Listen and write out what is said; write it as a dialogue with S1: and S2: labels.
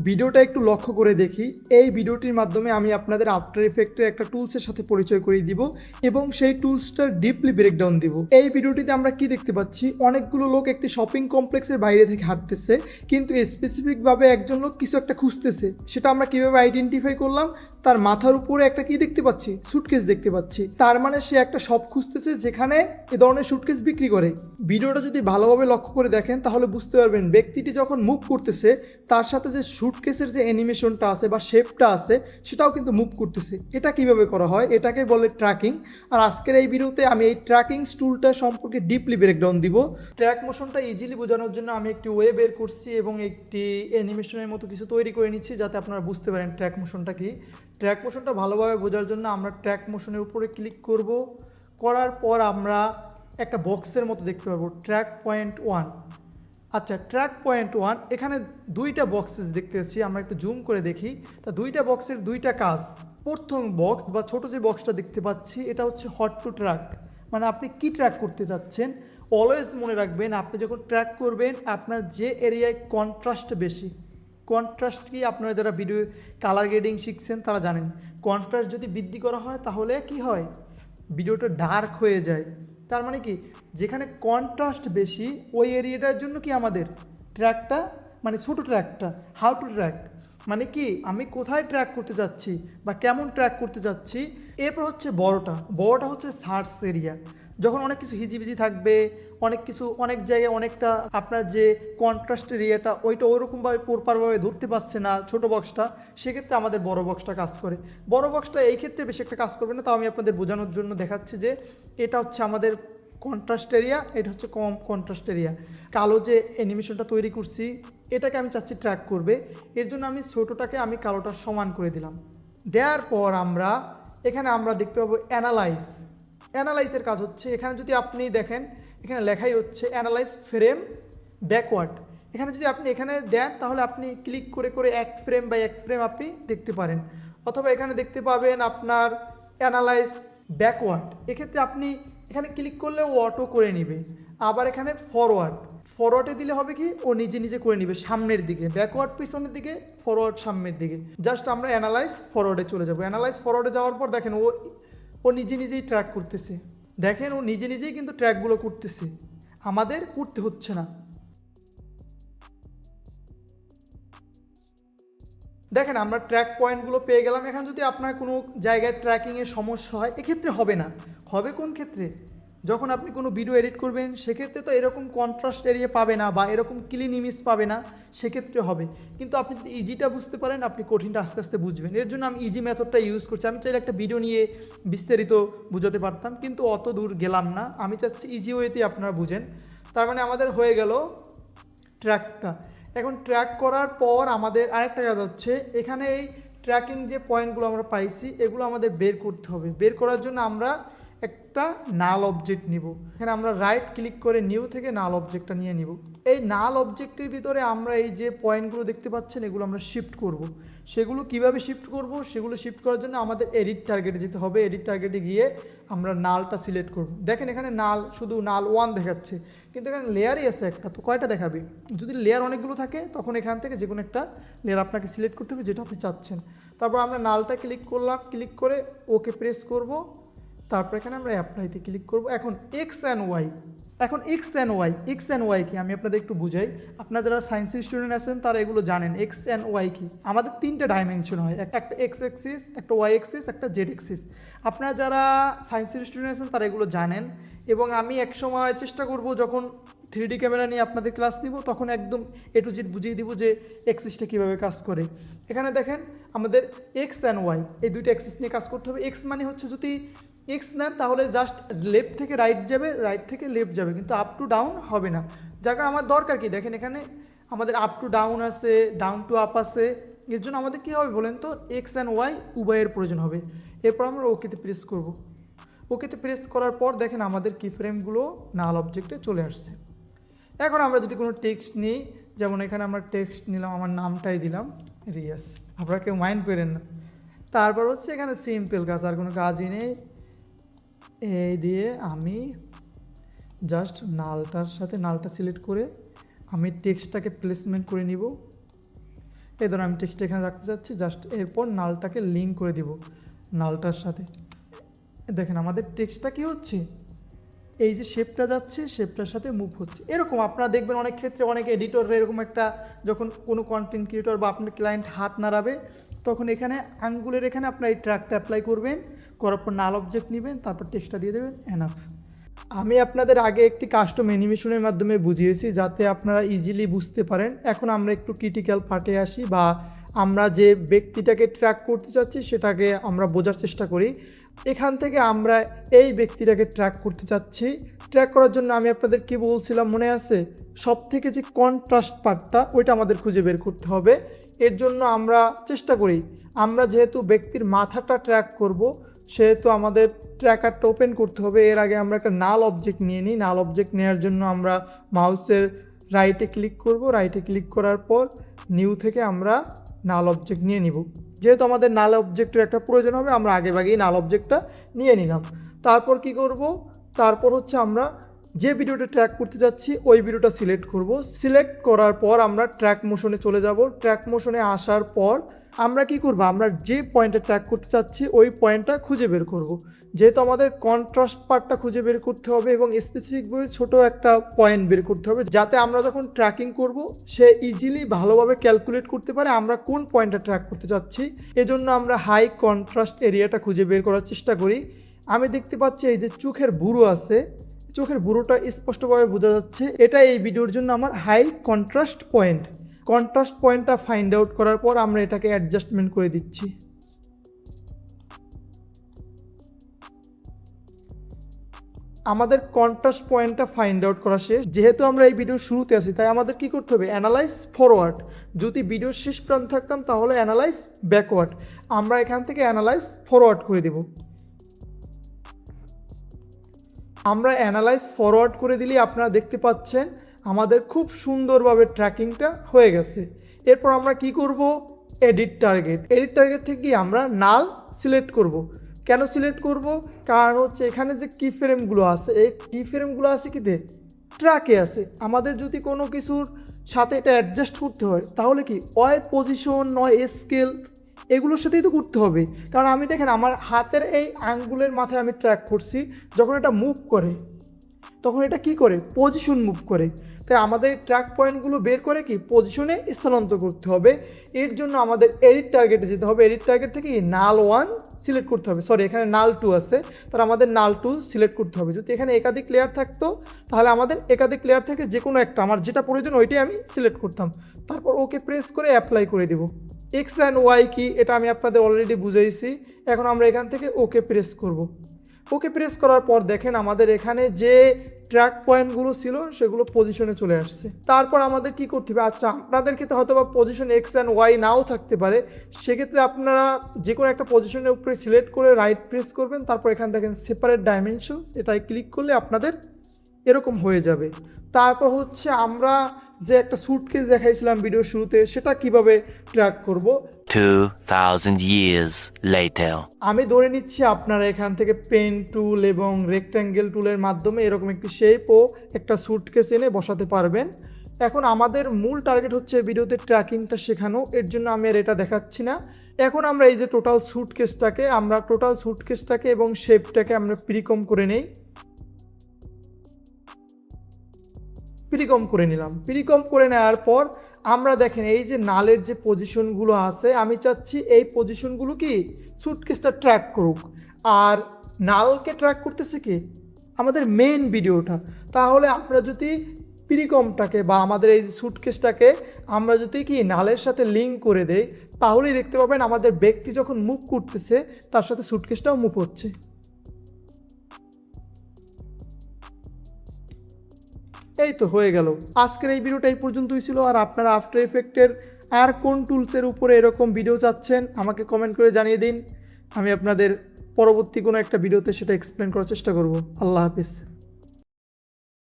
S1: ভিডিওটা একটু লক্ষ্য করে দেখি। এই ভিডিওটির মাধ্যমে আমি আপনাদের আফটার ইফেক্টের একটা টুলসের সাথে পরিচয় করিয়ে দিব এবং সেই টুলসটার ডিপলি ব্রেকডাউন দিব। এই ভিডিওটিতে আমরা কি দেখতে পাচ্ছি, অনেকগুলো লোক একটি শপিং কমপ্লেক্সের বাইরে থেকে হাঁটতেছে, কিন্তু স্পেসিফিকভাবে একজন লোক কিছু একটা খুঁজতেছে। সেটা আমরা কিভাবে আইডেন্টিফাই করলাম? তার মাথার উপরে একটা কি দেখতে পাচ্ছি, সুটকেস দেখতে পাচ্ছি। তার মানে সে একটা শপ খুঁজতেছে যেখানে এ ধরনের সুটকেস বিক্রি করে। ভিডিওটা যদি ভালোভাবে লক্ষ্য করে দেখেন তাহলে বুঝতে পারবেন ব্যক্তিটি যখন মুভ করতেছে তার সাথে যে সুটকেসের যে অ্যানিমেশনটা আছে বা শেপটা আছে সেটাও কিন্তু মুভ করতেছে। এটা কিভাবে করা হয়, এটাকে বলে ট্র্যাকিং। আর আজকের এই ভিডিওতে আমি এই ট্র্যাকিং টুলটা সম্পর্কে ডিপলি ব্রেকডাউন দিব। ট্র্যাক মোশনটা ইজিলি বোঝানোর জন্য আমি একটি ওয়ে বের করছি এবং একটি অ্যানিমেশনের মতো কিছু তৈরি করে নিচ্ছি যাতে আপনারা বুঝতে পারেন ট্র্যাক মোশনটা কি। ট্র্যাক মোশনটা ভালোভাবে বোঝার জন্য আমরা ট্র্যাক মোশনের উপরে ক্লিক করব। করার পর আমরা একটা বক্সের মতো দেখতে পাবো ট্র্যাক পয়েন্ট 1। আচ্ছা, ট্র্যাক পয়েন্ট 1 এখানে দুইটা বক্সেস দেখতে পাচ্ছি। আমরা একটু জুম করে দেখি। তা দুইটা বক্সের দুইটা কাজ। প্রথম বক্স বা ছোট যে বক্সটা দেখতে পাচ্ছি এটা হচ্ছে হট টু ট্র্যাক, মানে আপনি কি ট্র্যাক করতে যাচ্ছেন। অলওয়েজ মনে রাখবেন, আপনি যখন ট্র্যাক করবেন আপনার যে এরিয়ায় কন্ট্রাস্ট বেশি, কন্ট্রাস্ট কি আপনারা যারা ভিডিও কালার গ্রেডিং শিখছেন তারা জানেন, কন্ট্রাস্ট যদি বৃদ্ধি করা হয় তাহলে কি হয়, ভিডিওটা ডার্ক হয়ে যায়। তার মানে কি, যেখানে কন্ট্রাস্ট বেশি ওই এরিয়াটার জন্য কি আমাদের ট্র্যাকটা, মানে ছোটো ট্র্যাকটা, হাউ টু ট্র্যাক মানে কি আমি কোথায় ট্র্যাক করতে যাচ্ছি বা কেমন ট্র্যাক করতে যাচ্ছি। এরপর হচ্ছে বড়টা হচ্ছে সার্চ এরিয়া। যখন অনেক কিছু হিজিবিজি থাকবে, অনেক কিছু অনেক জায়গায় অনেকটা আপনার যে কন্ট্রাস্ট এরিয়াটা ওইটা ওইরকমভাবে প্রপারভাবে ধরতে পারছে না ছোটো বক্সটা, সেক্ষেত্রে আমাদের বড় বক্সটা কাজ করে। বড় বক্সটা এই ক্ষেত্রে বেশি একটা কাজ করবে না, তাও আমি আপনাদের বোঝানোর জন্য দেখাচ্ছি যে এটা হচ্ছে আমাদের কন্ট্রাস্ট এরিয়া, এটা হচ্ছে কম কন্ট্রাস্ট এরিয়া। কালো যে অ্যানিমেশনটা তৈরি করছি এটাকে আমি চাচ্ছি ট্র্যাক করবে, এর জন্য আমি ছোটোটাকে আমি কালোটার সমান করে দিলাম। দেওয়ার পর এখানে আমরা দেখতে পাবো অ্যানালাইজের কাজ হচ্ছে, এখানে যদি আপনি দেখেন এখানে লেখাই হচ্ছে অ্যানালাইজ ফ্রেম ব্যাকওয়ার্ড। এখানে যদি আপনি এখানে দেন তাহলে আপনি ক্লিক করে করে এক ফ্রেম বাই এক ফ্রেম আপনি দেখতে পারেন, অথবা এখানে দেখতে পাবেন আপনার অ্যানালাইজ ব্যাকওয়ার্ড। এক্ষেত্রে আপনি এখানে ক্লিক করলে ও অটো করে নিবে। আবার এখানে ফরওয়ার্ডে দিলে হবে কি, ও নিজে নিজে করে নিবে সামনের দিকে, ব্যাকওয়ার্ড পিছনের দিকে, ফরওয়ার্ড সামনের দিকে। জাস্ট আমরা অ্যানালাইজ ফরওয়ার্ডে চলে যাব। অ্যানালাইজ ফরওয়ার্ডে যাওয়ার পর দেখেন ও নিজে নিজেই ট্র্যাক করতেছে। দেখেন ও নিজে নিজেই কিন্তু ট্র্যাকগুলো করতেছে, আমাদের করতে হচ্ছে না। দেখেন আমরা ট্র্যাক পয়েন্টগুলো পেয়ে গেলাম। এখন যদি আপনার কোনো জায়গায় ট্র্যাকিংয়ের সমস্যা হয় এক্ষেত্রে হবে না। হবে কোন ক্ষেত্রে, যখন আপনি কোনো ভিডিও এডিট করবেন সেক্ষেত্রে তো এরকম কন্ট্রাস্ট এরিয়া পাবে না বা এরকম ক্লিন ইমেজ পাবে না, সেক্ষেত্রে হবে। কিন্তু আপনি যদি ইজিটা বুঝতে পারেন আপনি কঠিনটা আস্তে আস্তে বুঝবেন। এর জন্য আমি ইজি মেথডটা ইউজ করছি। আমি চাইলে একটা ভিডিও নিয়ে বিস্তারিত বুঝাতে পারতাম, কিন্তু অত দূর গেলাম না। আমি চাচ্ছি ইজি ওয়েতে আপনারা বুঝেন। তার মানে আমাদের হয়ে গেল ট্র্যাকটা। এখন ট্র্যাক করার পর আমাদের আরেকটা কাজ হচ্ছে, এখানে এই ট্র্যাকিং যে পয়েন্টগুলো আমরা পাইছি এগুলো আমাদের বের করতে হবে। বের করার জন্য আমরা একটা নাল অবজেক্ট নিব। এখানে আমরা রাইট ক্লিক করে নিউ থেকে নাল অবজেক্টটা নিয়ে নিব। এই নাল অবজেক্টের ভিতরে আমরা এই যে পয়েন্টগুলো দেখতে পাচ্ছেন এগুলো আমরা শিফট করব। সেগুলো কিভাবে শিফট করব, সেগুলো শিফট করার জন্য আমাদের এডিট টার্গেটে যেতে হবে। এডিট টার্গেটে গিয়ে আমরা নালটা সিলেক্ট করব। দেখেন এখানে শুধু নাল 1 দেখাচ্ছে, কিন্তু এখানে লেয়ারই আছে একটা, তো কয়টা দেখাবে। যদি লেয়ার অনেকগুলো থাকে তখন এখান থেকে যে কোনো একটা লেয়ার আপনাকে সিলেক্ট করতে হবে যেটা আপনি চাচ্ছেন। তারপর আমরা নালটা ক্লিক করলাম, ক্লিক করে ওকে প্রেস করব। তারপর এখানে আমরা অ্যাপ্লাইতে ক্লিক করব। এখন এক্স অ্যান্ড ওয়াই কি আমি আপনাদের একটু বুঝাই। আপনারা যারা সায়েন্সের স্টুডেন্ট আছেন তারা এগুলো জানেন। এক্স অ্যান্ড ওয়াই কি, আমাদের 3টা ডাইমেনশন হয়, একটা এক্স এক্সিস, একটা ওয়াই এক্সিস, একটা জেড এক্সিস। আপনারা যারা সায়েন্সের স্টুডেন্ট আছেন তারা এগুলো জানেন। এবং আমি একসময় চেষ্টা করব যখন 3D ক্যামেরা নিয়ে আপনাদের ক্লাস নিব তখন একদম এ টু জেড বুঝিয়ে দিব যে এক্সিসটা কীভাবে কাজ করে। এখানে দেখেন আমাদের এক্স অ্যান্ড ওয়াই এই দুইটা এক্সিস নিয়ে কাজ করতে হবে। এক্স মানে হচ্ছে যদি এক্স নেন তাহলে জাস্ট লেফট থেকে রাইট যাবে, রাইট থেকে লেফট যাবে, কিন্তু আপ টু ডাউন হবে না। যার আমার দরকার কি, দেখেন এখানে আমাদের আপ টু ডাউন আছে, ডাউন টু আপ আছে। এর জন্য আমাদের কী হবে বলেন তো, এক্স অ্যান্ড ওয়াই উভয়ের প্রয়োজন হবে। এরপর আমরা ওকেতে প্রেস করব। ওকেতে প্রেস করার পর দেখেন আমাদের কি ফ্রেমগুলো নাল অবজেক্টে চলে আসছে। এখন আমরা যদি কোনো টেক্সট নিই, যেমন এখানে আমরা টেক্সট নিলাম, আমার নামটাই দিলাম রিয়াস, আপনারা কেউ মাইন্ড করেন না। তারপর হচ্ছে এখানে সিম্পল কাজ, আর কোনো কাজই নেই। এই দিয়ে আমি জাস্ট নালটার সাথে নালটা সিলেক্ট করে আমি টেক্সটটাকে প্লেসমেন্ট করে নিব। এই ধরুন আমি টেক্সট এখানে রাখতে চাচ্ছি, জাস্ট এরপর নালটাকে লিঙ্ক করে দিব নালটার সাথে। দেখেন আমাদের টেক্সটটা কী হচ্ছে, এই যে শেপটা যাচ্ছে শেপটার সাথে মুভ হচ্ছে। এরকম আপনারা দেখবেন অনেক ক্ষেত্রে অনেক এডিটররা এরকম একটা, যখন কোনো কন্টেন্ট ক্রিয়েটর বা আপনার ক্লায়েন্ট হাত নাড়াবে তখন এখানে আঙ্গুলের এখানে আপনার এই ট্র্যাকটা অ্যাপ্লাই করবেন, করার পর নাল অবজেক্ট নেবেন, তারপর টেক্সটটা দিয়ে দেবেন, এনাফ। আমি আপনাদের আগে একটি কাস্টম অ্যানিমেশনের মাধ্যমে বুঝিয়েছি যাতে আপনারা ইজিলি বুঝতে পারেন। এখন আমরা একটু ক্রিটিক্যাল পার্টে আসি, বা আমরা যে ব্যক্তিটাকে ট্র্যাক করতে চাচ্ছি সেটাকে আমরা বোঝার চেষ্টা করি। এখান থেকে আমরা এই ব্যক্তিটাকে ট্র্যাক করতে চাচ্ছি। ট্র্যাক করার জন্য আমি আপনাদের কি বলছিলাম মনে আছে, সব থেকে যে কন্ট্রাস্ট পার্টটা ওইটা আমাদের খুঁজে বের করতে হবে। এর জন্য আমরা চেষ্টা করি, আমরা যেহেতু ব্যক্তির মাথাটা ট্র্যাক করব সেহেতু আমাদের ট্র্যাকারটা ওপেন করতে হবে। এর আগে আমরা একটা নাল অবজেক্ট নিয়ে নিই। নাল অবজেক্ট নেওয়ার জন্য আমরা মাউসের রাইটে ক্লিক করব, রাইটে ক্লিক করার পর নিউ থেকে আমরা নাল অবজেক্ট নিয়ে নিব। যেহেতু আমাদের নাল অবজেক্টের একটা প্রয়োজন হবে আমরা আগেভাগেই নাল অবজেক্টটা নিয়ে নিলাম। তারপর কি করব, তারপর হচ্ছে আমরা যে ভিডিওটা ট্র্যাক করতে যাচ্ছি ওই ভিডিওটা সিলেক্ট করব। সিলেক্ট করার পর আমরা ট্র্যাক মোশনে চলে যাব। ট্র্যাক মোশনে আসার পর আমরা কি করব, আমরা যে পয়েন্টে ট্র্যাক করতে চাচ্ছি ওই পয়েন্টটা খুঁজে বের করব। যেহেতু আমাদের কন্ট্রাস্ট পার্টটা খুঁজে বের করতে হবে এবং স্পেসিফিকভাবে ছোট একটা পয়েন্ট বের করতে হবে, যাতে আমরা যখন ট্র্যাকিং করব সে ইজিলি ভালোভাবে ক্যালকুলেট করতে পারে আমরা কোন পয়েন্টটা ট্র্যাক করতে চাচ্ছি। এজন্য আমরা হাই কন্ট্রাস্ট এরিয়াটা খুঁজে বের করার চেষ্টা করি। আমি দেখতে পাচ্ছি এই যে চোখের বুড়ো আছে, চোখের বুড়োটা স্পষ্টভাবে বোঝা যাচ্ছে, এটা এই ভিডিওর জন্য আমার হাই কন্ট্রাস্ট পয়েন্ট। কন্ট্রাস্ট পয়েন্টটা ফাইন্ড আউট করার পর আমরা এটাকে অ্যাডজাস্টমেন্ট করে দিচ্ছি। আমাদের কন্ট্রাস্ট পয়েন্টটা ফাইন্ড আউট করা শেষ। যেহেতু আমরা এই ভিডিওর শুরুতে আছি তাই আমাদের কি করতে হবে, অ্যানালাইজ ফরওয়ার্ড। যদি ভিডিওর শেষ প্রান্তে থাকতাম তাহলে অ্যানালাইজ ব্যাকওয়ার্ড। আমরা এখান থেকে অ্যানালাইজ ফরওয়ার্ড করে দেব। আমরা অ্যানালাইজ ফরওয়ার্ড করে দিলে আপনারা দেখতে পাচ্ছেন আমাদের খুব সুন্দরভাবে ট্র্যাকিংটা হয়ে গেছে। এরপর আমরা কি করব, এডিট টার্গেট। এডিট টার্গেট থেকে আমরা নাল সিলেক্ট করব। কেন সিলেক্ট করব, কারণ হচ্ছে এখানে যে কি ফ্রেমগুলো আছে এই কি ফ্রেমগুলো আছে কিতে ট্র্যাকে আছে। আমাদের যদি কোনো কিছুর সাথে এটা অ্যাডজাস্ট করতে হয় তাহলে কি হয় পজিশন নয় স্কেল এগুলোর সাথেই তো করতে হবে। কারণ আমি দেখেন আমার হাতের এই আঙ্গুলের মাথায় আমি ট্র্যাক করছি, যখন এটা মুভ করে তখন এটা কি করে পজিশন মুভ করে। তাই আমাদের ট্র্যাক পয়েন্টগুলো বের করে কি পজিশনে স্থানান্তর করতে হবে। এর জন্য আমাদের এডিট টার্গেটে যেতে হবে। এডিট টার্গেট থেকে নাল 1 সিলেক্ট করতে হবে, সরি এখানে নাল 2 আছে, তার আমাদের নাল 2 সিলেক্ট করতে হবে। যদি এখানে একাধিক লেয়ার থাকতো তাহলে আমাদের একাধিক লেয়ার থেকে যে কোনো একটা আমার যেটা প্রয়োজন ওইটাই আমি সিলেক্ট করতাম। তারপর ওকে প্রেস করে অ্যাপ্লাই করে দেব। এক্স অ্যান্ড ওয়াই কি এটা আমি আপনাদের অলরেডি বুঝাইছি। এখন আমরা এখান থেকে ওকে প্রেস করব। ওকে প্রেস করার পর দেখেন আমাদের এখানে যে ট্র্যাক পয়েন্টগুলো ছিল সেগুলো পজিশনে চলে আসছে। তারপর আমাদের কি করতে হবে, আচ্ছা আপনাদের ক্ষেত্রে হয়তো বা পজিশন এক্স অ্যান্ড ওয়াই নাও থাকতে পারে, সেক্ষেত্রে আপনারা যে কোনো একটা পজিশনের উপরে সিলেক্ট করে রাইট প্রেস করবেন। তারপর এখানে দেখেন সেপারেট ডাইমেনশনস, এটাই ক্লিক করলে আপনাদের এরকম হয়ে যাবে। তারপর হচ্ছে আমরা যে একটা সুটকেস দেখাইছিলাম ভিডিওর শুরুতে সেটা কিভাবে ট্র্যাক করব।
S2: 2000 years later.
S1: আমি ধরে নিচ্ছি আপনারা এখান থেকে পেন টুল এবং রেক্ট্যাঙ্গেল টুলের মাধ্যমে এরকম একটি শেপ ও একটা সুটকেস এনে বসাতে পারবেন। এখন আমাদের মূল টার্গেট হচ্ছে ভিডিওতে ট্র্যাকিংটা শেখানো, এর জন্য আমি আর এটা দেখাচ্ছি না। এখন আমরা এই যে টোটাল সুটকেসটাকে এবং শেপটাকে আমরা প্রিকম করে নেই। প্রিকম করে নিলাম। প্রিকম করে নেওয়ার পর আমরা দেখেন এই যে নালের যে পজিশনগুলো আছে আমি চাচ্ছি এই পজিশনগুলো কি সুটকেসটা ট্র্যাক করুক। আর নালকে ট্র্যাক করতেছে কি আমাদের মেইন ভিডিওটা। তাহলে আমরা যদি প্রিকমটাকে বা আমাদের এই সুটকেসটাকে আমরা যদি কি নালের সাথে লিঙ্ক করে দেই তাহলেই দেখতে পাবেন আমাদের ব্যক্তি যখন মুভ করতেছে তার সাথে সুটকেসটাও মুভ হচ্ছে। এই তো হয়ে গেল। আজকের এই ভিডিওটা এই পর্যন্তই ছিল। আর আপনারা আফটার এফেক্টের আর কোন টুলসের উপরে এরকম ভিডিও চাচ্ছেন আমাকে কমেন্ট করে জানিয়ে দিন। আমি আপনাদের পরবর্তী কোনো একটা ভিডিওতে সেটা এক্সপ্লেন করার চেষ্টা করব। আল্লাহ হাফিজ।